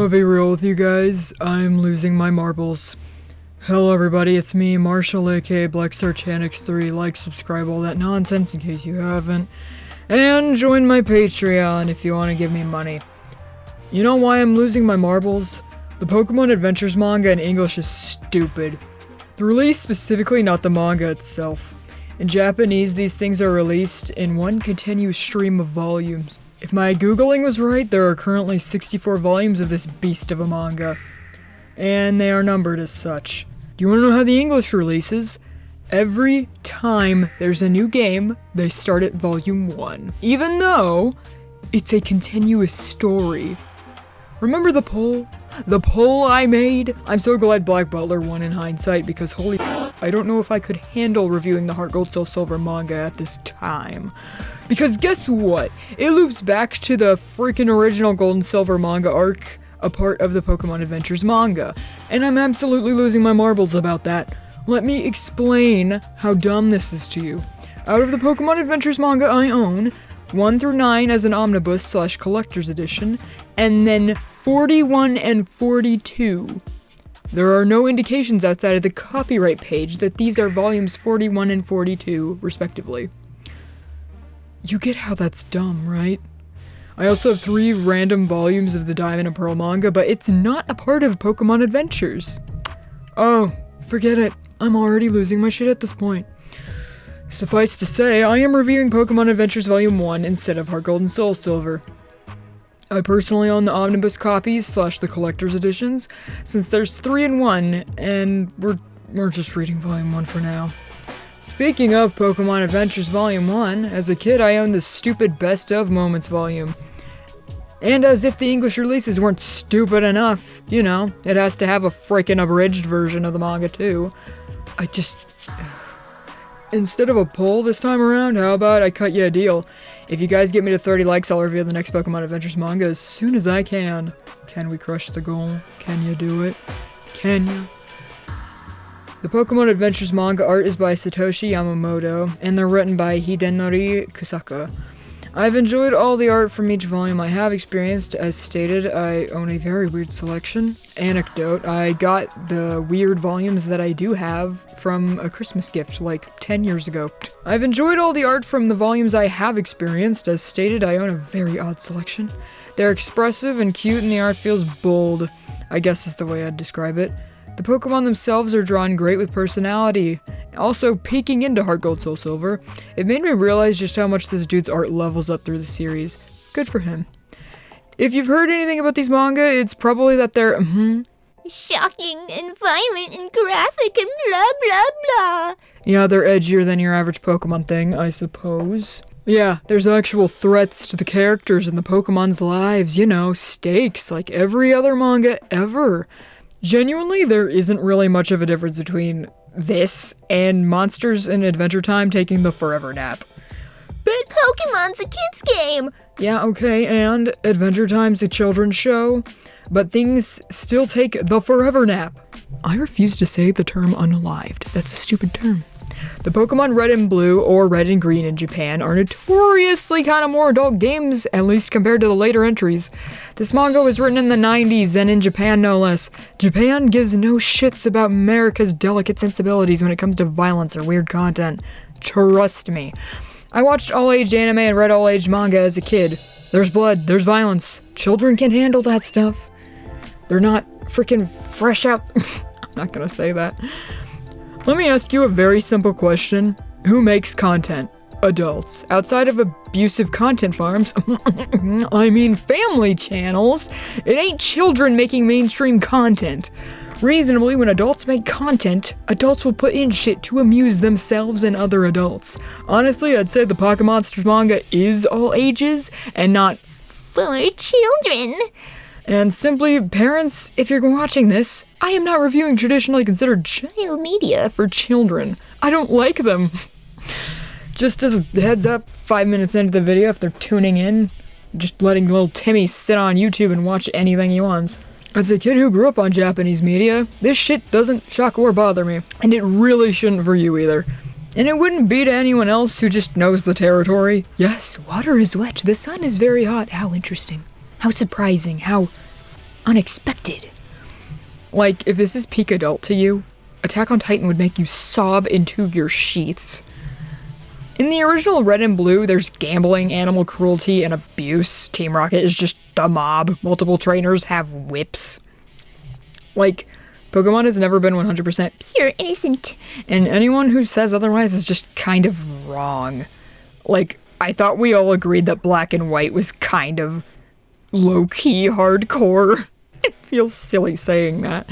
gonna be real with you guys, I'm losing my marbles. Hello everybody, it's me, Marshall aka BlackStarChanix3. Like, subscribe, all that nonsense in case you haven't. And join my Patreon if you want to give me money. You know why I'm losing my marbles? The Pokemon Adventures manga in English is stupid. The release specifically, not the manga itself. In Japanese, these things are released in one continuous stream of volumes. If my googling was right, there are currently 64 volumes of this beast of a manga. And they are numbered as such. Do you want to know how the English releases? Every time there's a new game, they start at volume 1. Even though it's a continuous story. Remember the poll? The poll I made? I'm so glad Black Butler won in hindsight because holy I don't know if I could handle reviewing the Heart Gold Soul Silver manga at this time. Because guess what? It loops back to the freaking original Gold and Silver manga arc, a part of the Pokemon Adventures manga. And I'm absolutely losing my marbles about that. Let me explain how dumb this is to you. Out of the Pokemon Adventures manga I own, 1 through 9 as an omnibus / collector's edition, and then 41 and 42. There are no indications outside of the copyright page that these are volumes 41 and 42, respectively. You get how that's dumb, right? I also have 3 random volumes of the Diamond and Pearl manga, but it's not a part of Pokemon Adventures. Oh, forget it. I'm already losing my shit at this point. Suffice to say, I am reviewing Pokemon Adventures Volume 1 instead of Heart Gold and Soul Silver. I personally own the omnibus copies / the collector's editions, since there's 3 in 1, and we're just reading Volume 1 for now. Speaking of Pokemon Adventures Volume 1, as a kid I owned the stupid Best of Moments volume. And as if the English releases weren't stupid enough, you know, it has to have a freaking abridged version of the manga too. Instead of a poll this time around, how about I cut you a deal? If you guys get me to 30 likes, I'll review the next Pokemon Adventures manga as soon as I can. Can we crush the goal? Can you do it? Can you? The Pokemon Adventures manga art is by Satoshi Yamamoto, and they're written by Hidenori Kusaka. I've enjoyed all the art from each volume I have experienced. As stated, I own a very weird selection. Anecdote, I got the weird volumes that I do have from a Christmas gift like 10 years ago. I've enjoyed all the art from the volumes I have experienced. As stated, I own a very odd selection. They're expressive and cute and the art feels bold, I guess is the way I'd describe it. The Pokemon themselves are drawn great with personality. Also, peeking into Heart Gold Soul Silver, it made me realize just how much this dude's art levels up through the series. Good for him. If you've heard anything about these manga, it's probably that they're, shocking and violent and graphic and blah blah blah. Yeah, they're edgier than your average Pokemon thing, I suppose. Yeah, there's actual threats to the characters and the Pokemon's lives, you know, stakes like every other manga ever. Genuinely, there isn't really much of a difference between this and Monsters in Adventure Time taking the forever nap. But Pokemon's a kid's game! Yeah, okay, and Adventure Time's a children's show, but things still take the forever nap. I refuse to say the term unalived. That's a stupid term. The Pokemon Red and Blue, or Red and Green in Japan, are notoriously kind of more adult games, at least compared to the later entries. This manga was written in the 90s, and in Japan no less. Japan gives no shits about America's delicate sensibilities when it comes to violence or weird content. Trust me. I watched all-age anime and read all-age manga as a kid. There's blood, there's violence. Children can handle that stuff. They're not freaking fresh out. I'm not gonna say that. Let me ask you a very simple question. Who makes content? Adults. Outside of abusive content farms, I mean family channels, it ain't children making mainstream content. Reasonably, when adults make content, adults will put in shit to amuse themselves and other adults. Honestly, I'd say the Pocket Monsters manga is all ages, and not for children. And simply, parents, if you're watching this, I am not reviewing traditionally considered child media for children. I don't like them. Just as a heads up, 5 minutes into the video, if they're tuning in, just letting little Timmy sit on YouTube and watch anything he wants. As a kid who grew up on Japanese media, this shit doesn't shock or bother me, and it really shouldn't for you either. And it wouldn't be to anyone else who just knows the territory. Yes, water is wet, the sun is very hot, how interesting. How surprising, how unexpected. Like, if this is peak adult to you, Attack on Titan would make you sob into your sheets. In the original Red and Blue, there's gambling, animal cruelty, and abuse. Team Rocket is just the mob. Multiple trainers have whips. Like, Pokemon has never been 100% Pure innocent. and anyone who says otherwise is just kind of wrong. Like, I thought we all agreed that Black and White was kind of low-key hardcore. It feels silly saying that.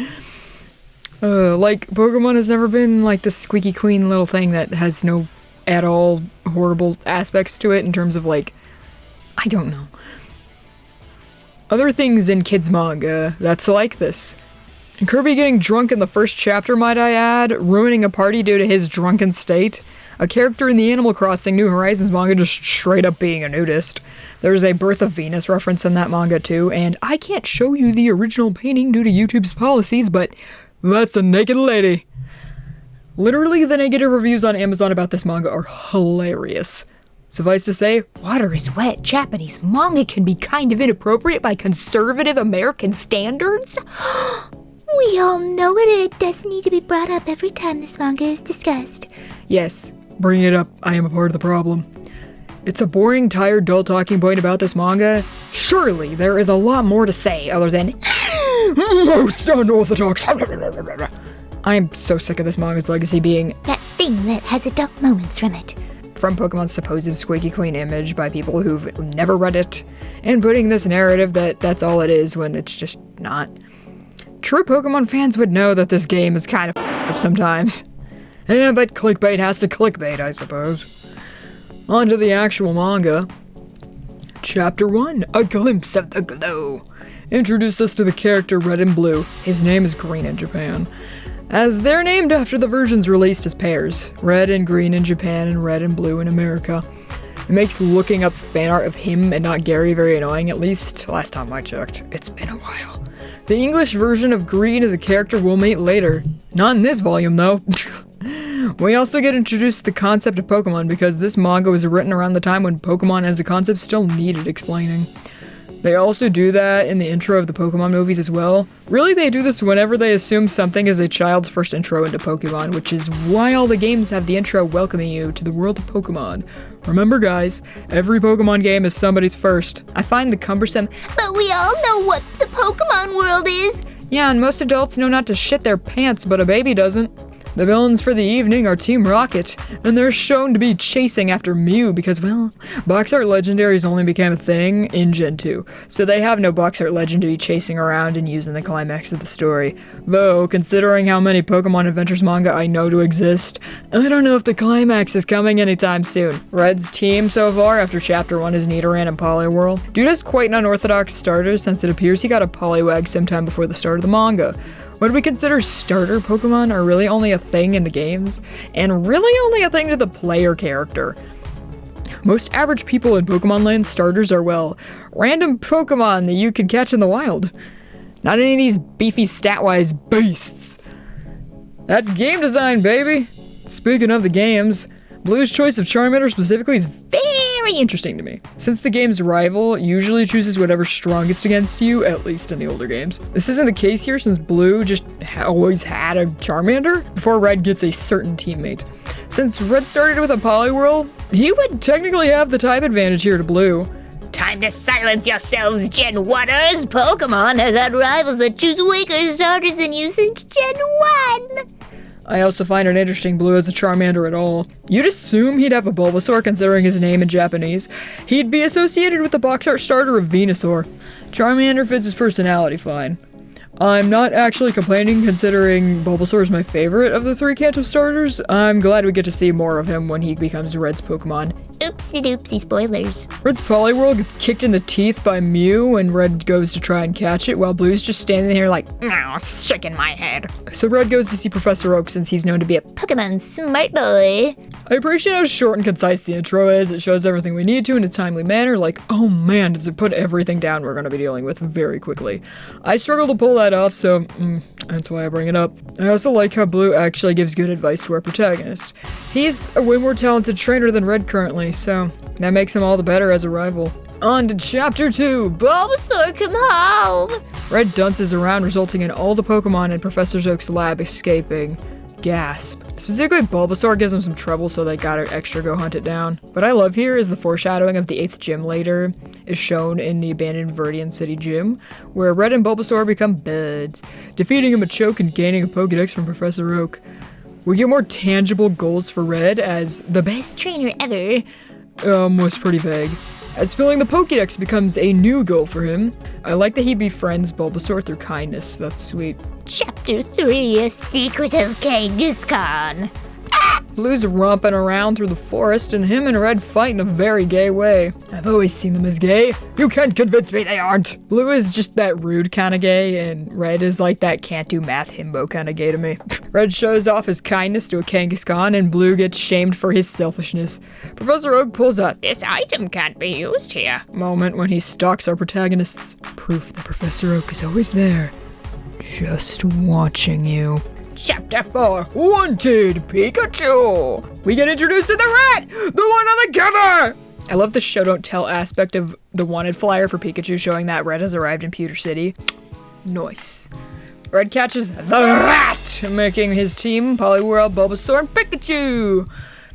Like, Pokemon has never been like the squeaky clean little thing that has no at all horrible aspects to it in terms of, like, I don't know. Other things in kids manga that's like this. Kirby getting drunk in the first chapter, might I add, ruining a party due to his drunken state. A character in the Animal Crossing New Horizons manga just straight up being a nudist. There's a Birth of Venus reference in that manga too, and I can't show you the original painting due to YouTube's policies, but that's a naked lady. Literally, the negative reviews on Amazon about this manga are hilarious. Suffice to say, water is wet. Japanese manga can be kind of inappropriate by conservative American standards. We all know it. It doesn't need to be brought up every time this manga is discussed. Yes, bring it up. I am a part of the problem. It's a boring, tired, dull talking point about this manga. Surely there is a lot more to say other than most unorthodox. I am so sick of this manga's legacy being That thing that has adult moments from it. from Pokemon's supposed squeaky clean image by people who've never read it, and putting this narrative that that's all it is when it's just not. True Pokemon fans would know that this game is kind of up sometimes. Yeah, but clickbait has to clickbait, I suppose. On to the actual manga. Chapter 1, A Glimpse of the Glow. Introduce us to the character Red and Blue. His name is Green in Japan, as they're named after the versions released as pairs. Red and Green in Japan and Red and Blue in America. It makes looking up fan art of him and not Gary very annoying, at least last time I checked. It's been a while. The English version of Green is a character we'll meet later. Not in this volume, though. We also get introduced to the concept of Pokemon because this manga was written around the time when Pokemon as a concept still needed explaining. They also do that in the intro of the Pokemon movies as well. Really, they do this whenever they assume something is a child's first intro into Pokemon, which is why all the games have the intro welcoming you to the world of Pokemon. Remember guys, every Pokemon game is somebody's first. I find the cumbersome, But we all know what the Pokemon world is. yeah, and most adults know not to shit their pants, but a baby doesn't. The villains for the evening are Team Rocket, and they're shown to be chasing after Mew because, well, box art legendaries only became a thing in Gen 2, so they have no box art legend to be chasing around and using the climax of the story. Though, considering how many Pokemon Adventures manga I know to exist, I don't know if the climax is coming anytime soon. Red's team so far after Chapter 1 is Nidoran and Poliwhirl. Dude has quite an unorthodox starter since it appears he got a Poliwag sometime before the start of the manga. What we consider starter Pokemon are really only a thing in the games, and really only a thing to the player character. Most average people in Pokemon Land starters are, well, random Pokemon that you can catch in the wild. Not any of these beefy stat-wise beasts. That's game design, baby! Speaking of the games, Blue's choice of Charmander specifically is very interesting to me, since the game's rival usually chooses whatever's strongest against you, at least in the older games. This isn't the case here since Blue just always had a Charmander before Red gets a certain teammate. Since Red started with a Poliwhirl, he would technically have the type advantage here to Blue. Time to silence yourselves, Gen 1ers. Pokemon has had rivals that choose weaker starters than you since Gen 1. I also find it interesting Blue has a Charmander at all. You'd assume he'd have a Bulbasaur considering his name in Japanese. He'd be associated with the box art starter of Venusaur. Charmander fits his personality fine. I'm not actually complaining considering Bulbasaur is my favorite of the three Kanto starters. I'm glad we get to see more of him when he becomes Red's Pokemon. Oopsie doopsie spoilers. Red's Poliwhirl gets kicked in the teeth by Mew when Red goes to try and catch it, while Blue's just standing there like, shaking my head. So Red goes to see Professor Oak since he's known to be a Pokemon smart boy. I appreciate how short and concise the intro is. It shows everything we need to in a timely manner, like, oh man, does it put everything down we're going to be dealing with very quickly. I struggle to pull that off, so that's why I bring it up. I also like how Blue actually gives good advice to our protagonist. He's a way more talented trainer than Red currently, so that makes him all the better as a rival. On to Chapter 2, Bulbasaur, come home! Red dances around, resulting in all the Pokemon in Professor Oak's lab escaping. Gasp. Specifically, Bulbasaur gives them some trouble, so they gotta extra go hunt it down. What I love here is the foreshadowing of the 8th gym later is shown in the abandoned Viridian City gym, where Red and Bulbasaur become buds, defeating a Machoke and gaining a Pokédex from Professor Oak. We get more tangible goals for Red as the best Trainer ever. was pretty vague. As filling the Pokédex becomes a new goal for him. I like that he befriends Bulbasaur through kindness. That's sweet. Chapter 3, A Secret of Kangaskhan. Blue's romping around through the forest, and him and Red fight in a very gay way. I've always seen them as gay. You can't convince me they aren't. Blue is just that rude kind of gay, and Red is like that can't do math himbo kind of gay to me. Red shows off his kindness to a Kangaskhan, and Blue gets shamed for his selfishness. Professor Oak pulls out This item can't be used here. moment when he stalks our protagonists. Proof that Professor Oak is always there, just watching you. Chapter 4, Wanted Pikachu! We get introduced to the rat! The one on the cover! I love the show don't tell aspect of the wanted flyer for Pikachu showing that Red has arrived in Pewter City. Nice. Red catches the rat, making his team Poliwhirl, Bulbasaur, and Pikachu!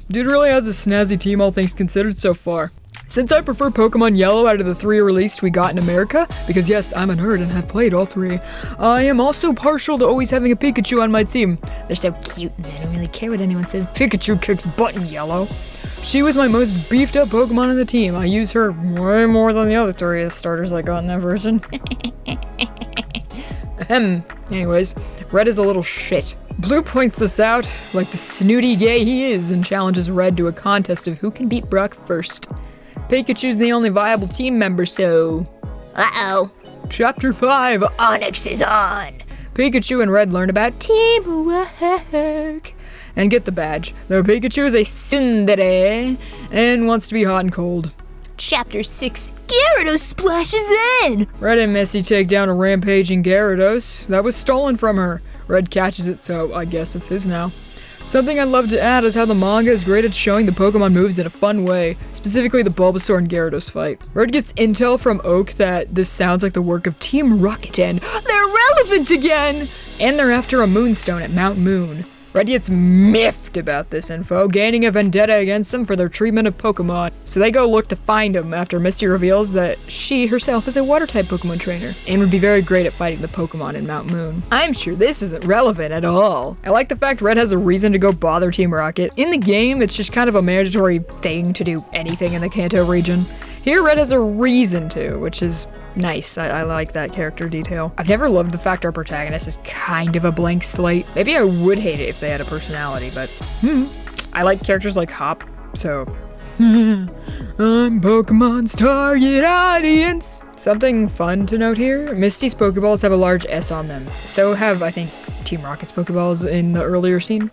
Dude really has a snazzy team, all things considered so far. Since I prefer Pokemon Yellow out of the 3 released we got in America, because yes, I'm a nerd and have played all 3, I am also partial to always having a Pikachu on my team. They're so cute and I don't really care what anyone says. Pikachu kicks butt in Yellow. She was my most beefed up Pokemon on the team. I use her way more than the other 3 starters I got in that version. Anyways, Red is a little shit. Blue points this out, like the snooty gay he is, and challenges Red to a contest of who can beat Brock first. Pikachu's the only viable team member, so... Uh-oh. Chapter 5, Onyx is on. Pikachu and Red learn about teamwork and get the badge, though Pikachu is a tsundere and wants to be hot and cold. Chapter 6, Gyarados splashes in. Red and Misty take down a rampaging Gyarados that was stolen from her. Red catches it, so I guess it's his now. Something I'd love to add is how the manga is great at showing the Pokemon moves in a fun way, specifically the Bulbasaur and Gyarados fight. Red gets intel from Oak that this sounds like the work of Team Rocket and they're relevant again! And they're after a Moonstone at Mount Moon. Red gets miffed about this info, gaining a vendetta against them for their treatment of Pokemon. So they go look to find him after Misty reveals that she herself is a water-type Pokemon trainer and would be very great at fighting the Pokemon in Mount Moon. I'm sure this isn't relevant at all. I like the fact Red has a reason to go bother Team Rocket. In the game, it's just kind of a mandatory thing to do anything in the Kanto region. Here, Red has a reason to, which is nice. I like that character detail. I've never loved the fact our protagonist is kind of a blank slate. Maybe I would hate it if they had a personality, but I like characters like Hop, so... I'm Pokemon's target audience. Something fun to note here, Misty's Pokeballs have a large S on them. So have, I think, Team Rocket's Pokeballs in the earlier scene.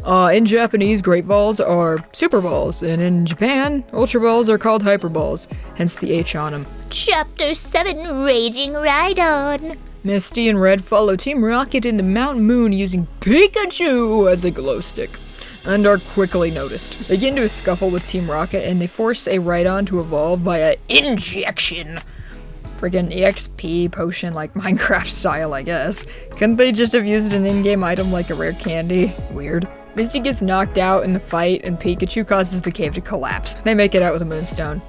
In Japanese, Great Balls are Super Balls, and in Japan, Ultra Balls are called Hyper Balls, hence the H on them. Chapter 7, Raging Rhydon. Misty and Red follow Team Rocket into Mount Moon using Pikachu as a glow stick, and are quickly noticed. They get into a scuffle with Team Rocket, and they force a Rhydon to evolve via injection. Freaking EXP potion like Minecraft style, I guess. Couldn't they just have used an in-game item like a rare candy? Weird. Misty gets knocked out in the fight, and Pikachu causes the cave to collapse. They make it out with a Moonstone.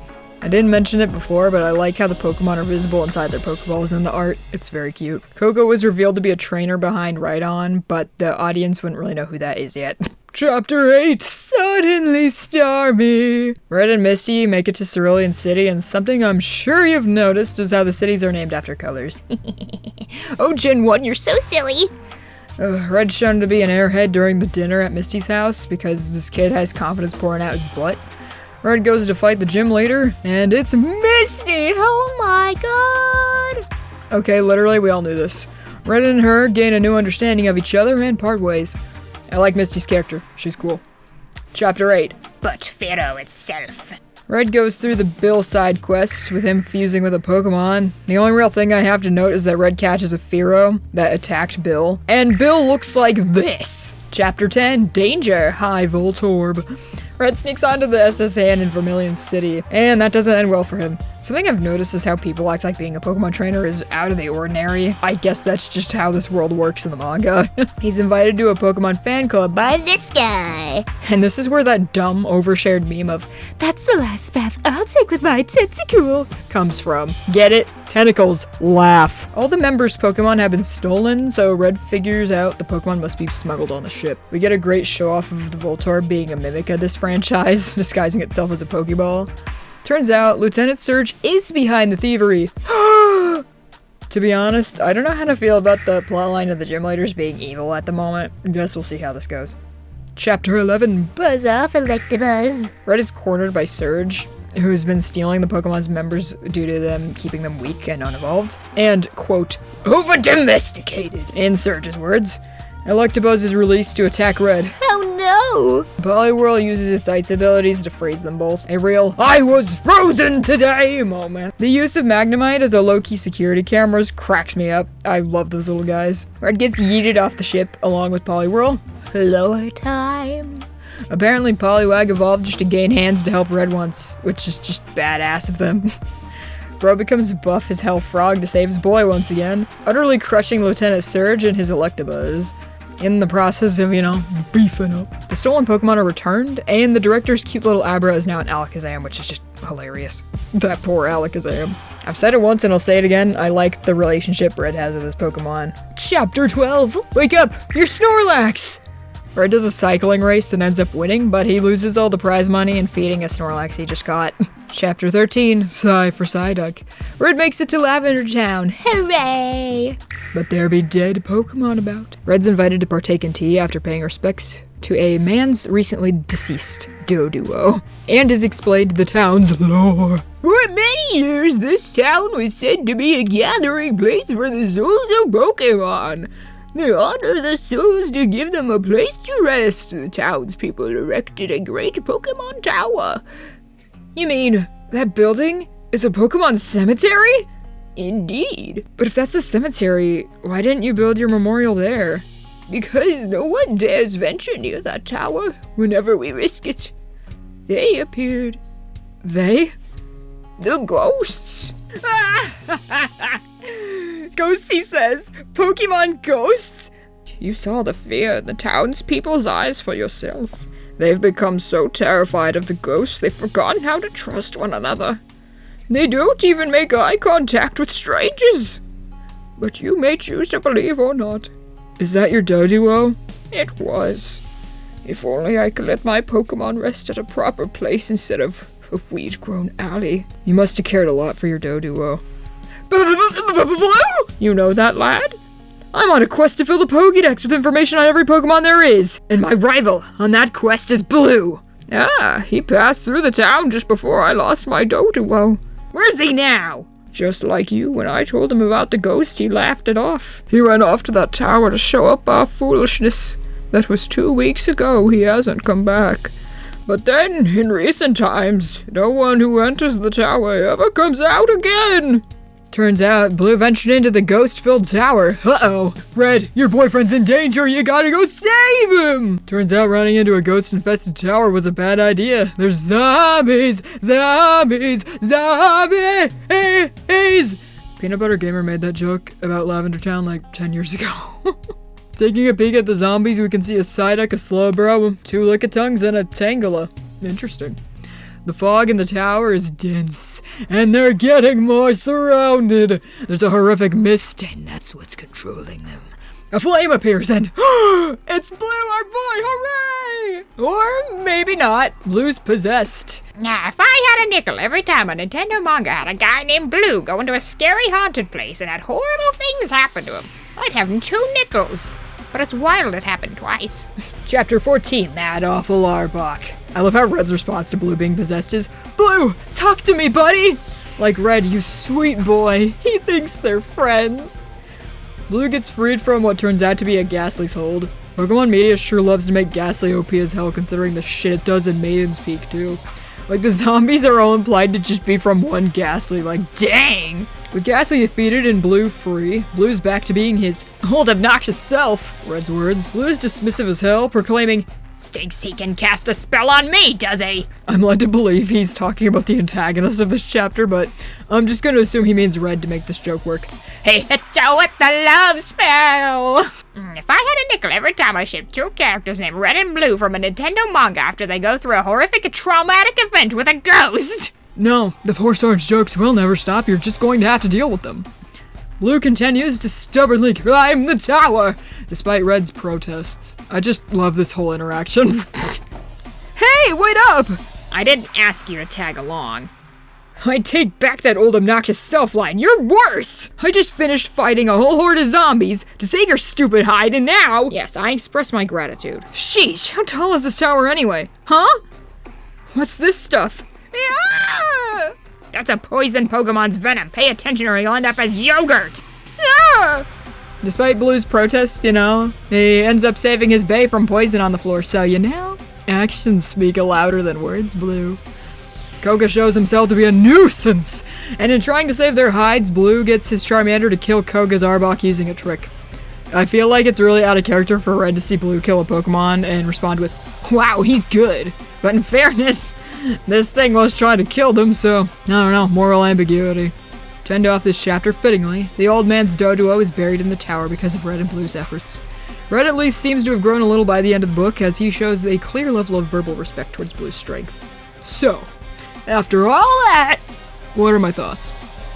I didn't mention it before, but I like how the Pokemon are visible inside their Pokeballs in the art. It's very cute. Coco was revealed to be a trainer behind Rhydon, but the audience wouldn't really know who that is yet. Chapter 8, Suddenly Starmie! Red and Misty make it to Cerulean City, and something I'm sure you've noticed is how the cities are named after colors. Oh, Gen 1, you're so silly! Red's shown to be an airhead during the dinner at Misty's house because this kid has confidence pouring out his butt. Red goes to fight the gym leader, and it's Misty! Oh my god! Okay, literally, we all knew this. Red and her gain a new understanding of each other and part ways. I like Misty's character. She's cool. Chapter 8. But Pharaoh itself. Red goes through the Bill side quest with him fusing with a Pokemon. The only real thing I have to note is that Red catches a Fearow that attacked Bill, and Bill looks like this. Chapter 10, Danger, High Voltorb. Red sneaks onto the SS hand in Vermilion City, and that doesn't end well for him. Something I've noticed is how people act like being a Pokemon trainer is out of the ordinary. I guess that's just how this world works in the manga. He's invited to a Pokemon fan club by This guy. and this is where that dumb, overshared meme of, "That's the last path I'll take with my tentacle," comes from. Get it? Tentacles. Laugh. All the members' Pokemon have been stolen, so Red figures out the Pokemon must be smuggled on the ship. We get a great show-off of the Voltorb being a mimic of this franchise, disguising itself as a Pokeball. Turns out, Lieutenant Surge is behind the thievery. To be honest, I don't know how to feel about the plotline of the gym leaders being evil at the moment. Guess we'll see how this goes. Chapter 11. Buzz off, Electabuzz. Red is cornered by Surge, who has been stealing the Pokemon's members due to them keeping them weak and unevolved, and, quote, over-domesticated, in Surge's words. Electabuzz is released to attack Red. Oh no! Poliwhirl uses its ice abilities to freeze them both. A real "I was frozen today" moment. The use of Magnemite as a low-key security cameras cracks me up. I love those little guys. Red gets yeeted off the ship along with Poliwhirl. Lower time. Apparently Poliwag evolved just to gain hands to help Red once, which is just badass of them. Bro becomes buff as hell frog to save his boy once again, utterly crushing Lieutenant Surge and his Electabuzz. In the process of, beefing up. The stolen Pokemon are returned, and the director's cute little Abra is now an Alakazam, which is just hilarious. That poor Alakazam. I've said it once and I'll say it again, I like the relationship Red has with this Pokemon. Chapter 12! Wake up! You're Snorlax! Red does a cycling race and ends up winning, but he loses all the prize money and feeding a Snorlax he just caught. Chapter 13, Sigh for Psyduck. Red makes it to Lavender Town. Hooray! But there be dead Pokemon about. Red's invited to partake in tea after paying respects to a man's recently deceased Doduo, and is explained the town's lore. For many years, this town was said to be a gathering place for the souls of Pokemon. They honor the souls to give them a place to rest. The townspeople erected a great Pokemon tower. You mean, that building is a Pokemon cemetery? Indeed. But if that's a cemetery, why didn't you build your memorial there? Because no one dares venture near that tower whenever we risk it. They appeared. They? The ghosts. Ghosts, he says. Pokemon ghosts? You saw the fear in the townspeople's eyes for yourself. They've become so terrified of the ghosts they've forgotten how to trust one another. They don't even make eye contact with strangers. But you may choose to believe or not. Is that your Doduo? It was. If only I could let my Pokemon rest at a proper place instead of a weed-grown alley. You must have cared a lot for your Doduo. You know that, lad? I'm on a quest to fill the Pokédex with information on every Pokemon there is, and my rival on that quest is Blue. Ah, he passed through the town just before I lost my Doduo. Where's he now? Just like you, when I told him about the ghost, he laughed it off. He ran off to that tower to show up our foolishness. That was 2 weeks ago, he hasn't come back. But then, in recent times, no one who enters the tower ever comes out again. Turns out, Blue ventured into the ghost-filled tower. Uh-oh. Red, your boyfriend's in danger, you gotta go save him! Turns out running into a ghost-infested tower was a bad idea. There's zombies! Zombies! Zombies! Peanut Butter Gamer made that joke about Lavender Town like 10 years ago. Taking a peek at the zombies, we can see a Psyduck, a Slowbro, 2 Lickitungs, and a Tangela. Interesting. The fog in the tower is dense, and they're getting more surrounded. There's a horrific mist, and that's what's controlling them. A flame appears, and it's Blue, our boy, hooray! Or maybe not. Blue's possessed. Now, if I had a nickel every time a Nintendo manga had a guy named Blue go into a scary haunted place and had horrible things happen to him, I'd have 2 nickels. But it's wild it happened twice. Chapter 14, That Awful Arbok. I love how Red's response to Blue being possessed is, Blue, talk to me, buddy! Like Red, you sweet boy. He thinks they're friends. Blue gets freed from what turns out to be a Ghastly's hold. Pokemon Media sure loves to make Ghastly OP as hell considering the shit it does in Maiden's Peak too. Like the zombies are all implied to just be from one Ghastly, like dang! With Ghastly defeated and Blue free, Blue's back to being his old obnoxious self, Red's words. Blue is dismissive as hell, proclaiming, Thinks he can cast a spell on me, does he? I'm led to believe he's talking about the antagonist of this chapter, but I'm just gonna assume he means Red to make this joke work. He hit you with the love spell! If I had a nickel every time I shipped 2 characters named Red and Blue from a Nintendo manga after they go through a horrific traumatic event with a ghost! No, the 4 swords jokes will never stop. You're just going to have to deal with them. Blue continues to stubbornly climb the tower, despite Red's protests. I just love this whole interaction. Hey, wait up! I didn't ask you to tag along. I take back that old obnoxious self-line. You're worse! I just finished fighting a whole horde of zombies to save your stupid hide, and now... Yes, I express my gratitude. Sheesh, how tall is this tower anyway? Huh? What's this stuff? Yeah! That's a poison Pokemon's venom. Pay attention or you'll end up as yogurt. Yeah! Despite Blue's protests, he ends up saving his bae from poison on the floor, so actions speak louder than words, Blue. Koga shows himself to be a nuisance, and in trying to save their hides, Blue gets his Charmander to kill Koga's Arbok using a trick. I feel like it's really out of character for Red to see Blue kill a Pokemon and respond with, wow, he's good. But in fairness, this thing was trying to kill them, so, I don't know, moral ambiguity. To end off this chapter fittingly, the old man's Doduo is buried in the tower because of Red and Blue's efforts. Red at least seems to have grown a little by the end of the book, as he shows a clear level of verbal respect towards Blue's strength. So, after all that, what are my thoughts?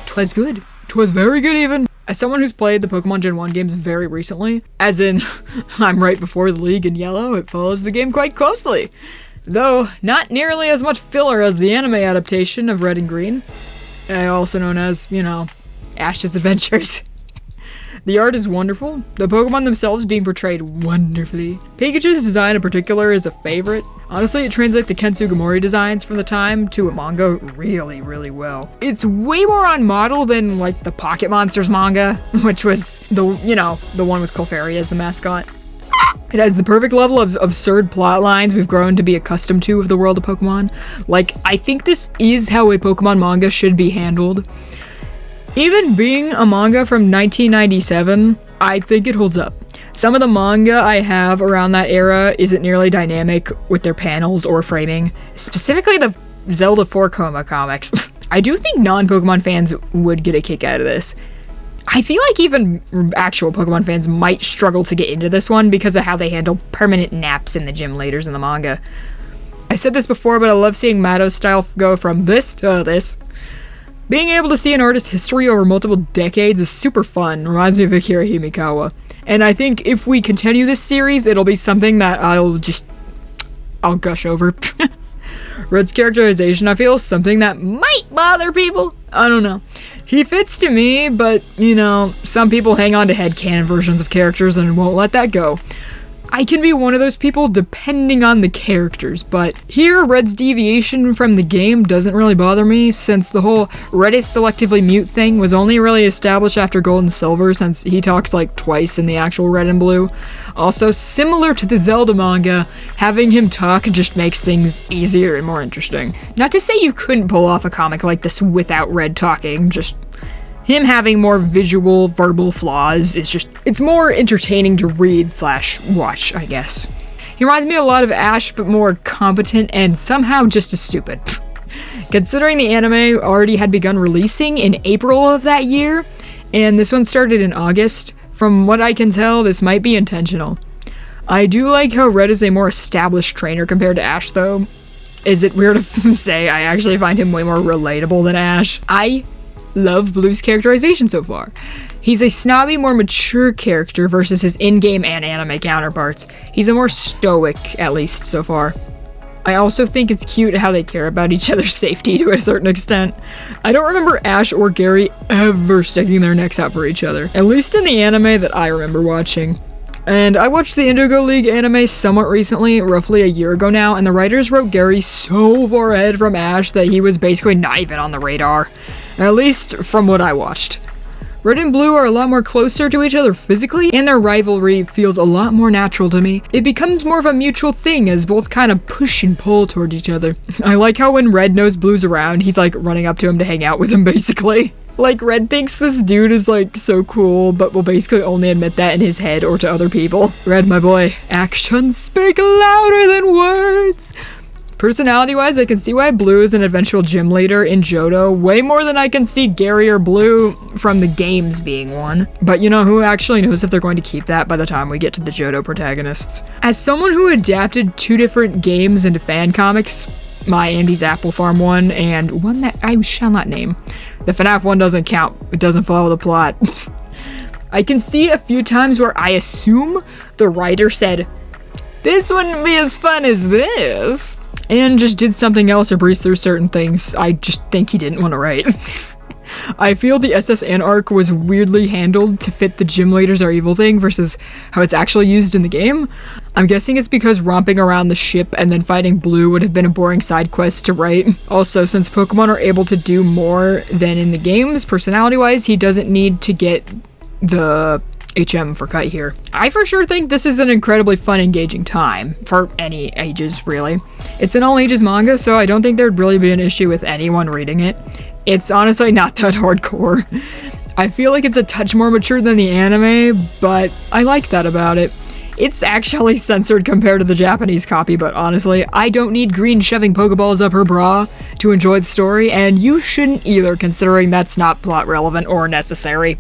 'Twas good. 'Twas very good even. As someone who's played the Pokemon Gen 1 games very recently, as in, I'm right before the League in yellow, it follows the game quite closely. Though, not nearly as much filler as the anime adaptation of Red and Green. Also known as, Ash's Adventures. The art is wonderful, the Pokemon themselves being portrayed wonderfully. Pikachu's design in particular is a favorite. Honestly, it translates the Ken Sugimori designs from the time to a manga really, really well. It's way more on model than, the Pocket Monsters manga, which was the one with Clefairy as the mascot. It has the perfect level of absurd plot lines we've grown to be accustomed to of the world of Pokemon. I think this is how a Pokemon manga should be handled. Even being a manga from 1997, I think it holds up. Some of the manga I have around that era isn't nearly dynamic with their panels or framing, specifically the Zelda 4 Coma comics. I do think non-Pokemon fans would get a kick out of this. I feel like even actual Pokemon fans might struggle to get into this one because of how they handle permanent naps in the gym leaders in the manga. I said this before, but I love seeing Mato's style go from this to this. Being able to see an artist's history over multiple decades is super fun, reminds me of Akira Himikawa. And I think if we continue this series, it'll be something that I'll gush over. Red's characterization, I feel, is something that might bother people. I don't know. He fits to me, but, some people hang on to headcanon versions of characters and won't let that go. I can be one of those people depending on the characters, but here Red's deviation from the game doesn't really bother me, since the whole Red is selectively mute thing was only really established after Gold and Silver, since he talks twice in the actual Red and Blue. Also, similar to the Zelda manga, having him talk just makes things easier and more interesting. Not to say you couldn't pull off a comic like this without Red talking, just him having more visual, verbal flaws it's more entertaining to read/watch, I guess. He reminds me a lot of Ash, but more competent and somehow just as stupid. Considering the anime already had begun releasing in April of that year, and this one started in August, from what I can tell, this might be intentional. I do like how Red is a more established trainer compared to Ash, though. Is it weird to say I actually find him way more relatable than Ash? I love Blue's characterization so far. He's a snobby, more mature character versus his in-game and anime counterparts. He's a more stoic, at least so far. I also think it's cute how they care about each other's safety to a certain extent. I don't remember Ash or Gary ever sticking their necks out for each other, at least in the anime that I remember watching. And I watched the Indigo League anime somewhat recently, roughly a year ago now, and the writers wrote Gary so far ahead from Ash that he was basically not even on the radar. At least from what I watched. Red and Blue are a lot more closer to each other physically, and their rivalry feels a lot more natural to me. It becomes more of a mutual thing as both kind of push and pull toward each other. I like how when Red knows Blue's around, he's running up to him to hang out with him basically. Like, Red thinks this dude is, like, so cool, but will basically only admit that in his head or to other people. Red, my boy, actions speak louder than words. Personality-wise, I can see why Blue is an eventual gym leader in Johto way more than I can see Gary or Blue from the games being one. But you know, who actually knows if they're going to keep that by the time we get to the Johto protagonists? As someone who adapted 2 different games into fan comics, my Andy's Apple Farm one and one that I shall not name, the FNAF one doesn't count. It doesn't follow the plot. I can see a few times where I assume the writer said, this wouldn't be as fun as this, and just did something else or breezed through certain things I just think he didn't want to write. I feel the SSN arc was weirdly handled to fit the gym leaders are evil thing versus how it's actually used in the game. I'm guessing it's because romping around the ship and then fighting Blue would have been a boring side quest to write. Also, since Pokemon are able to do more than in the games, personality-wise, he doesn't need to get the HM for cut here. I for sure think this is an incredibly fun, engaging time for any ages, really. It's an all ages manga, so I don't think there'd really be an issue with anyone reading it. It's honestly not that hardcore. I feel like it's a touch more mature than the anime, but I like that about it. It's actually censored compared to the Japanese copy, but honestly, I don't need Green shoving Pokeballs up her bra to enjoy the story, and you shouldn't either, considering that's not plot relevant or necessary.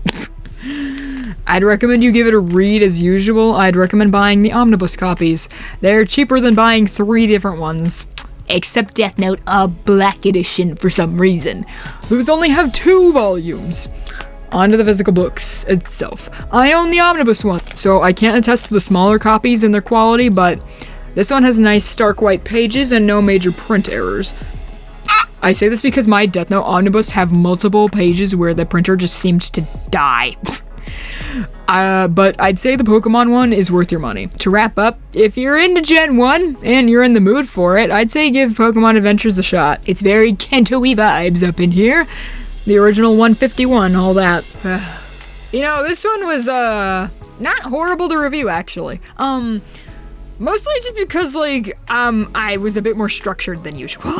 I'd recommend you give it a read as usual. I'd recommend buying the omnibus copies. They're cheaper than buying 3 different ones. Except Death Note, a black edition for some reason. Those only have 2 volumes. On to the physical books itself. I own the omnibus one, so I can't attest to the smaller copies and their quality, but this one has nice stark white pages and no major print errors. I say this because my Death Note omnibus have multiple pages where the printer just seemed to die. But I'd say the Pokemon one is worth your money. To wrap up, if you're into Gen 1 and you're in the mood for it, I'd say give Pokemon Adventures a shot. It's very Kanto-y vibes up in here. The original 151, all that. You know, this one was, not horrible to review, actually. Mostly just because, like, I was a bit more structured than usual.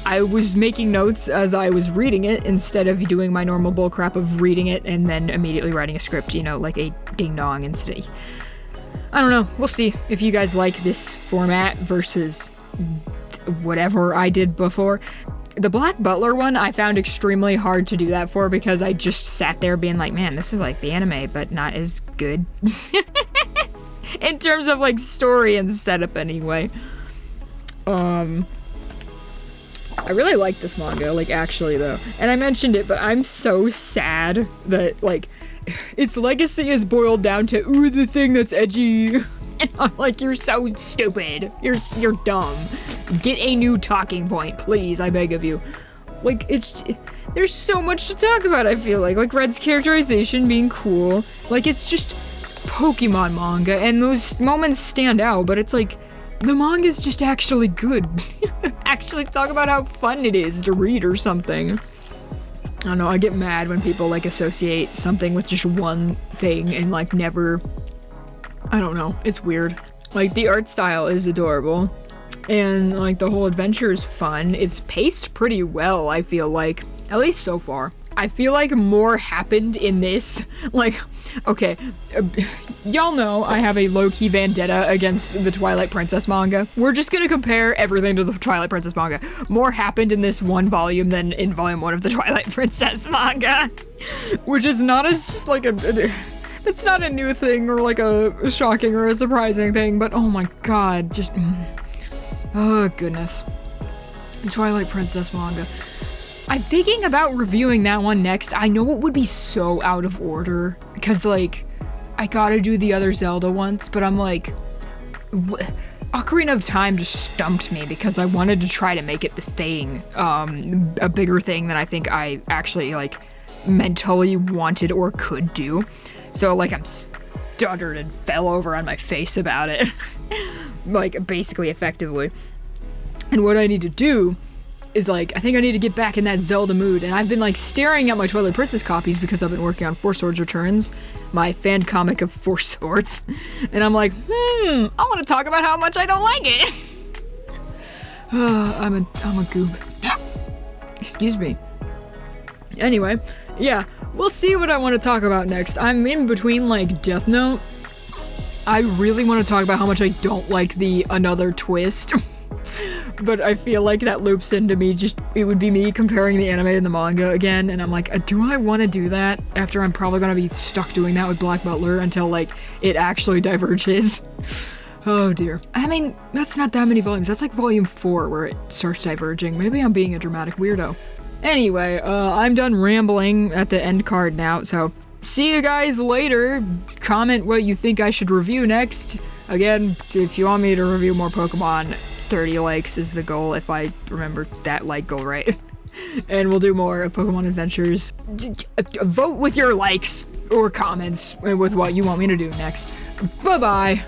I was making notes as I was reading it instead of doing my normal bullcrap of reading it and then immediately writing a script, you know, like a ding-dong instead. I don't know. We'll see if you guys like this format versus whatever I did before. The Black Butler one I found extremely hard to do that for because I just sat there being like, man, this is like the anime, but not as good. In terms of, like, story and setup anyway. I really like this manga, like, actually, though. And I mentioned it, but I'm so sad that, like, its legacy is boiled down to, ooh, the thing that's edgy. And I'm like, you're so stupid. You're dumb. Get a new talking point, please, I beg of you. Like, there's so much to talk about, I feel like. Like, Red's characterization being cool. Like, it's just Pokemon manga, and those moments stand out, but it's like, the manga's just actually good. Actually talk about how fun it is to read or something. I don't know, I get mad when people, like, associate something with just one thing and, like, never... I don't know, it's weird. Like, the art style is adorable. And, like, the whole adventure is fun. It's paced pretty well, I feel like. At least so far. I feel like more happened in this. Like, okay, y'all know I have a low-key vendetta against the Twilight Princess manga. We're just gonna compare everything to the Twilight Princess manga. More happened in this one volume than in volume 1 of the Twilight Princess manga. Which is not as, like, it's not a new thing or, like, a shocking or a surprising thing, but oh my god, just... Oh, goodness. Twilight Princess manga. I'm thinking about reviewing that one next. I know it would be so out of order, because, like, I gotta do the other Zelda once, but I'm like... Ocarina of Time just stumped me, because I wanted to try to make it this thing, a bigger thing than I think I actually, like, mentally wanted or could do. So, like, I'm stuttered and fell over on my face about it. Like, basically, effectively. And what I need to do is, like, I think I need to get back in that Zelda mood, and I've been, like, staring at my Twilight Princess copies because I've been working on Four Swords Returns, my fan comic of Four Swords, and I'm like, I want to talk about how much I don't like it. I'm a goob. Excuse me. Anyway, yeah, we'll see what I want to talk about next. I'm in between, like, Death Note. I really want to talk about how much I don't like the another twist. But I feel like that loops into me, it would be me comparing the anime and the manga again, and I'm like, do I want to do that after I'm probably going to be stuck doing that with Black Butler until, like, it actually diverges? Oh dear. I mean, that's not that many volumes. That's like volume 4 where it starts diverging. Maybe I'm being a dramatic weirdo. Anyway, I'm done rambling at the end card now, so see you guys later. Comment what you think I should review next. Again, if you want me to review more Pokemon, 30 likes is the goal, if I remember that like goal right. And we'll do more of Pokemon Adventures. Vote with your likes or comments with what you want me to do next. Bye-bye.